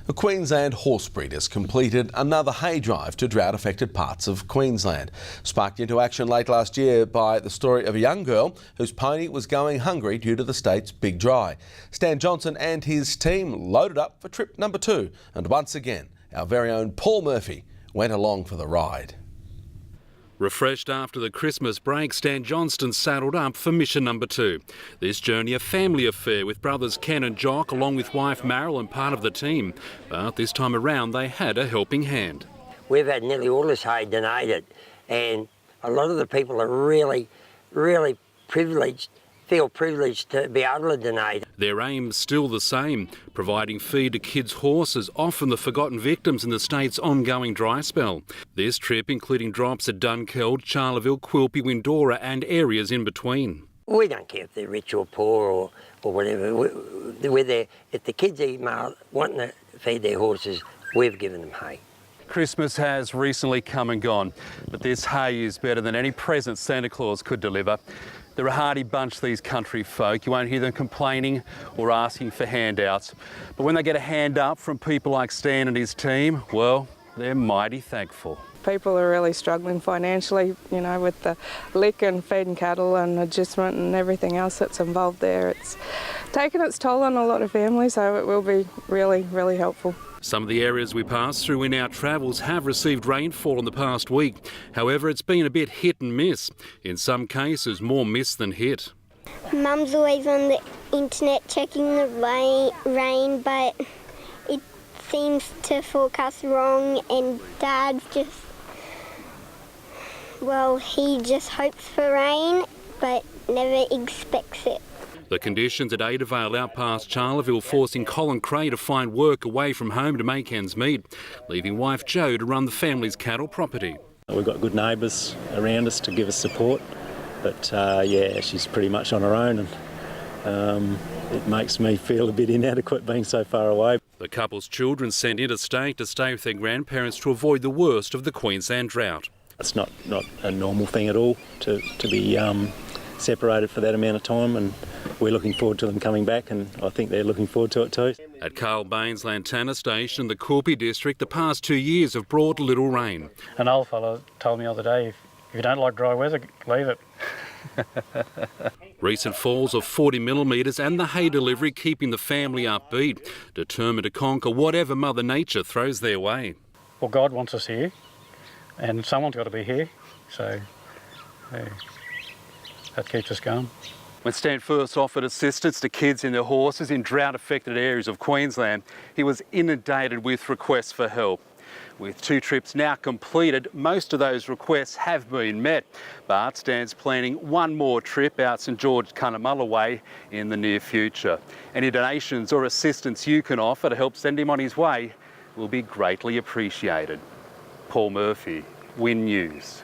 A Queensland horse breeders completed another hay drive to drought-affected parts of Queensland. Sparked into action late last year by the story of a young girl whose pony was going hungry due to the state's big dry. Stan Johnston and his team loaded up for trip number 2. And once again, our very own Paul Murphy went along for the ride. Refreshed after the Christmas break, Stan Johnston saddled up for mission number 2. This journey a family affair with brothers Ken and Jock along with wife Marilyn, part of the team. But this time around they had a helping hand. We've had nearly all this hay donated, and a lot of the people are really privileged, feel privileged to be able to donate. Their aim's still the same, providing feed to kids' horses, often the forgotten victims in the state's ongoing dry spell. This trip including drops at Dunkeld, Charleville, Quilpie, Windora and areas in between. We don't care if they're rich or poor or whatever. We're there. If the kids are wanting to feed their horses, we've given them hay. Christmas has recently come and gone, but this hay is better than any present Santa Claus could deliver. They're a hardy bunch, these country folk. You won't hear them complaining or asking for handouts. But when they get a hand up from people like Stan and his team, well, they're mighty thankful. People are really struggling financially, you know, with the lick and feeding cattle and adjustment and everything else that's involved there. It's taken its toll on a lot of families, so it will be really helpful. Some of the areas we passed through in our travels have received rainfall in the past week. However, it's been a bit hit and miss. In some cases, more miss than hit. Mum's always on the internet checking the rain, but it seems to forecast wrong, and Dad's he just hopes for rain, but never expects it. The conditions at Adavale out past Charleville forcing Colin Cray to find work away from home to make ends meet, leaving wife Jo to run the family's cattle property. We've got good neighbours around us to give us support, but yeah, she's pretty much on her own, and it makes me feel a bit inadequate being so far away. The couple's children sent interstate to stay with their grandparents to avoid the worst of the Queensland drought. It's not a normal thing at all to be separated for that amount of time, and we're looking forward to them coming back, and I think they're looking forward to it too. At Carl Baines Lantana Station in the Quilpie district, the past 2 years have brought little rain. An old fellow told me the other day, if you don't like dry weather, leave it. Recent falls of 40 millimetres and the hay delivery keeping the family upbeat, determined to conquer whatever Mother Nature throws their way. Well, God wants us here, and someone's got to be here, so hey, that keeps us going. When Stan first offered assistance to kids and their horses in drought-affected areas of Queensland, he was inundated with requests for help. With 2 trips now completed, most of those requests have been met, but Stan's planning one more trip out St George Cunnamulla way in the near future. Any donations or assistance you can offer to help send him on his way will be greatly appreciated. Paul Murphy, WIN News.